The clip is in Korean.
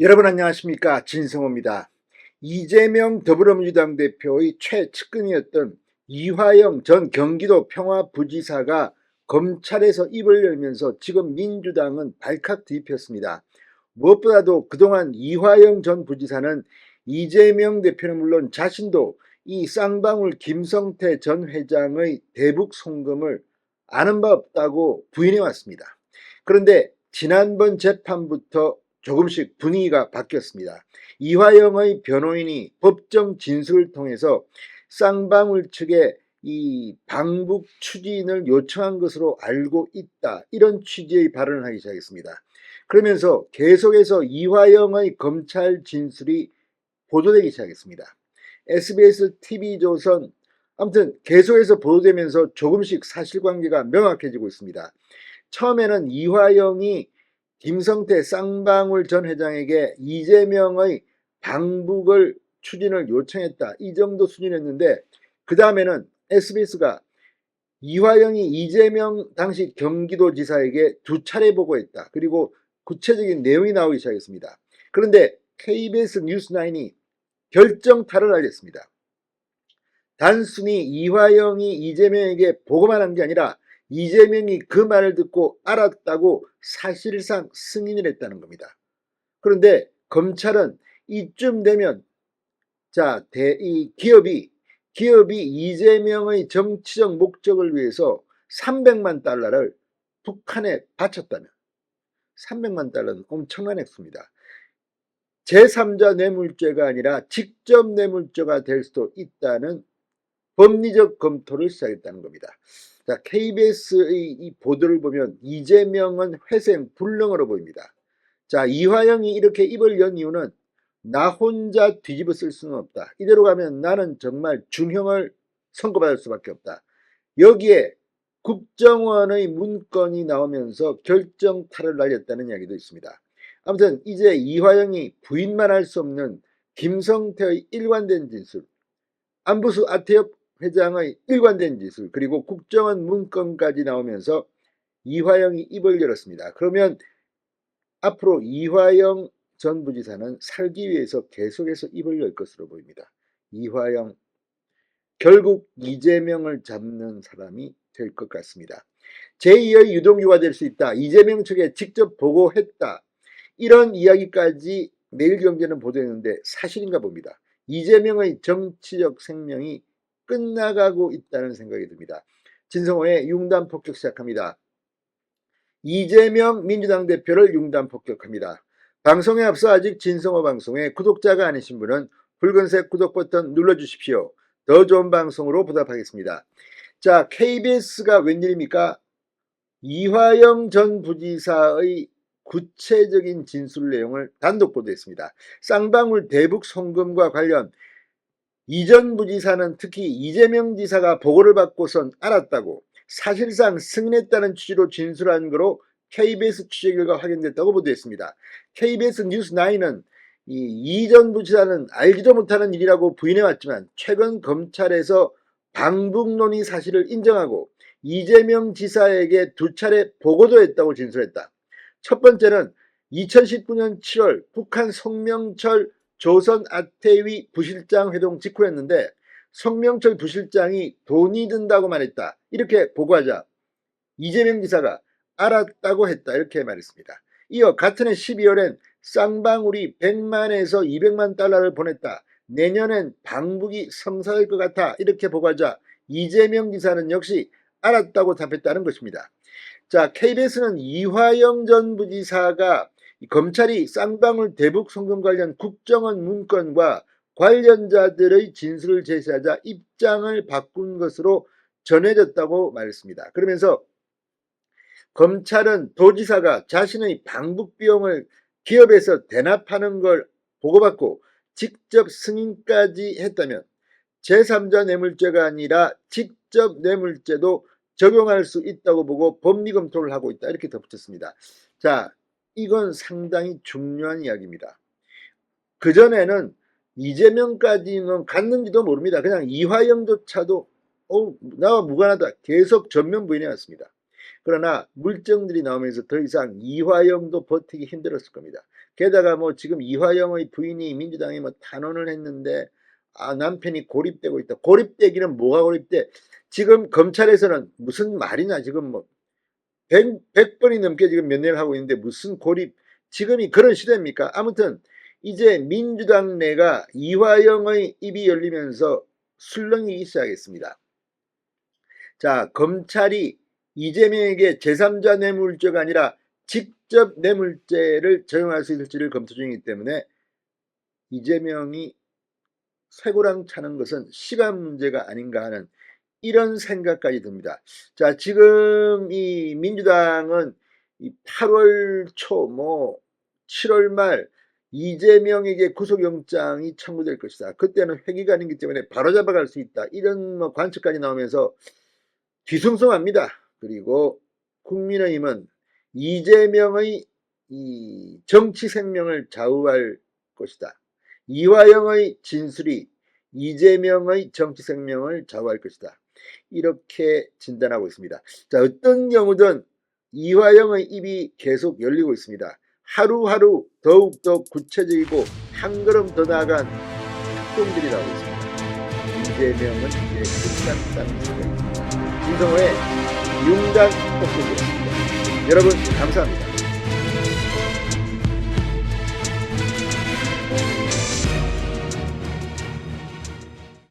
여러분 안녕하십니까, 진성호입니다. 이재명 더불어민주당 대표의 최측근이었던 이화영 전 경기도 평화부지사가 검찰에서 입을 열면서 지금 민주당은 발칵 뒤집혔습니다. 무엇보다도 그동안 이화영 전 부지사는 이재명 대표는 물론 자신도 이 쌍방울 김성태 전 회장의 대북 송금을 아는 바 없다고 부인해 왔습니다. 그런데 지난번 재판부터 조금씩 분위기가 바뀌었습니다. 이화영의 변호인이 법정 진술을 통해서 쌍방울 측에 이 방북 추진을 요청한 것으로 알고 있다, 이런 취지의 발언을 하기 시작했습니다. 그러면서 계속해서 이화영의 검찰 진술이 보도되기 시작했습니다. SBS, TV조선, 아무튼 계속해서 보도되면서 조금씩 사실관계가 명확해지고 있습니다. 처음에는 이화영이 김성태 쌍방울 전 회장에게 이재명의 방북을 추진을 요청했다, 이 정도 수준이었는데, 그 다음에는 SBS가 이화영이 이재명 당시 경기도지사에게 2차례 보고했다, 그리고 구체적인 내용이 나오기 시작했습니다. 그런데 KBS 뉴스9이 결정타를 알렸습니다. 단순히 이화영이 이재명에게 보고만 한 게 아니라 이재명이 그 말을 듣고 알았다고 사실상 승인을 했다는 겁니다. 그런데 검찰은 이쯤 되면 이 기업이 이재명의 정치적 목적을 위해서 300만 달러를 북한에 바쳤다면, 300만 달러는 엄청난 액수입니다. 제3자 뇌물죄가 아니라 직접 뇌물죄가 될 수도 있다는 법리적 검토를 시작했다는 겁니다. 자, KBS의 이 보도를 보면 이재명은 회생 불능으로 보입니다. 자, 이화영이 이렇게 입을 연 이유는 나 혼자 뒤집어 쓸 수는 없다, 이대로 가면 나는 정말 중형을 선고받을 수밖에 없다, 여기에 국정원의 문건이 나오면서 결정타를 날렸다는 이야기도 있습니다. 아무튼 이제 이화영이 부인만 할 수 없는 김성태의 일관된 진술, 안부수 아태엽 회장의 일관된 진술, 그리고 국정원 문건까지 나오면서 이화영이 입을 열었습니다. 그러면 앞으로 이화영 전 부지사는 살기 위해서 계속해서 입을 열 것으로 보입니다. 이화영, 결국 이재명을 잡는 사람이 될 것 같습니다. 제2의 유동규가 될 수 있다, 이재명 측에 직접 보고했다, 이런 이야기까지 매일경제는 보도했는데 사실인가 봅니다. 이재명의 정치적 생명이 끝나가고 있다는 생각이 듭니다. 진성호의 융단 폭격 시작합니다. 이재명 민주당 대표를 융단 폭격합니다. 방송에 앞서 아직 진성호 방송에 구독자가 아니신 분은 붉은색 구독 버튼 눌러주십시오. 더 좋은 방송으로 보답하겠습니다. 자, KBS가 웬일입니까? 이화영 전 부지사의 구체적인 진술 내용을 단독 보도했습니다. 쌍방울 대북 송금과 관련 이전 부지사는 특히 이재명 지사가 보고를 받고선 알았다고, 사실상 승인했다는 취지로 진술한 거로 KBS 취재 결과 확인됐다고 보도했습니다. KBS 뉴스9은 이전 부지사는 알지도 못하는 일이라고 부인해왔지만 최근 검찰에서 방북론이 사실을 인정하고 이재명 지사에게 2차례 보고도 했다고 진술했다. 첫 번째는 2019년 7월 북한 송명철 조선 아태위 부실장 회동 직후였는데 송명철 부실장이 돈이 든다고 말했다, 이렇게 보고하자 이재명 지사가 알았다고 했다, 이렇게 말했습니다. 이어 같은 해 12월엔 쌍방울이 100만에서 200만 달러를 보냈다, 내년엔 방북이 성사될 것 같아, 이렇게 보고하자 이재명 지사는 역시 알았다고 답했다는 것입니다. 자, KBS는 이화영 전 부지사가 검찰이 쌍방울 대북 송금 관련 국정원 문건과 관련자들의 진술을 제시하자 입장을 바꾼 것으로 전해졌다고 말했습니다. 그러면서 검찰은 도지사가 자신의 방북 비용을 기업에서 대납하는 걸 보고받고 직접 승인까지 했다면 제3자 뇌물죄가 아니라 직접 뇌물죄도 적용할 수 있다고 보고 법리 검토를 하고 있다, 이렇게 덧붙였습니다. 자, 이건 상당히 중요한 이야기입니다. 그전에는 이재명까지는 갔는지도 모릅니다. 그냥 이화영조차도 나와 무관하다, 계속 전면 부인해 왔습니다. 그러나 물증들이 나오면서 더 이상 이화영도 버티기 힘들었을 겁니다. 게다가 뭐 지금 이화영의 부인이 민주당에 뭐 탄원을 했는데 남편이 고립되고 있다. 고립되기는 뭐가 고립돼? 지금 검찰에서는 무슨 말이냐, 지금 뭐 100번이 넘게 지금 면회를 하고 있는데 무슨 고립, 지금이 그런 시대입니까? 아무튼 이제 민주당 내가 이화영의 입이 열리면서 술렁이기 시작했습니다. 자, 검찰이 이재명에게 제3자 뇌물죄가 아니라 직접 뇌물죄를 적용할 수 있을지를 검토 중이기 때문에 이재명이 쇠고랑 차는 것은 시간 문제가 아닌가 하는 이런 생각까지 듭니다. 자, 지금 이 민주당은 8월 초, 뭐 7월 말 이재명에게 구속영장이 청구될 것이다. 그때는 회기간이기 때문에 바로잡아갈 수 있다. 이런 뭐 관측까지 나오면서 뒤숭숭합니다. 그리고 국민의힘은 이재명의 이 정치 생명을 좌우할 것이다. 이화영의 진술이 이재명의 정치 생명을 좌우할 것이다. 이렇게 진단하고 있습니다. 자, 어떤 경우든 이화영의 입이 계속 열리고 있습니다. 하루하루 더욱더 구체적이고 한 걸음 더 나아간 특종들이 나오고 있습니다. 이재명은 이제 끝났다는 생각입니다. 진성호의 융단 폭풍이었습니다. 여러분 감사합니다.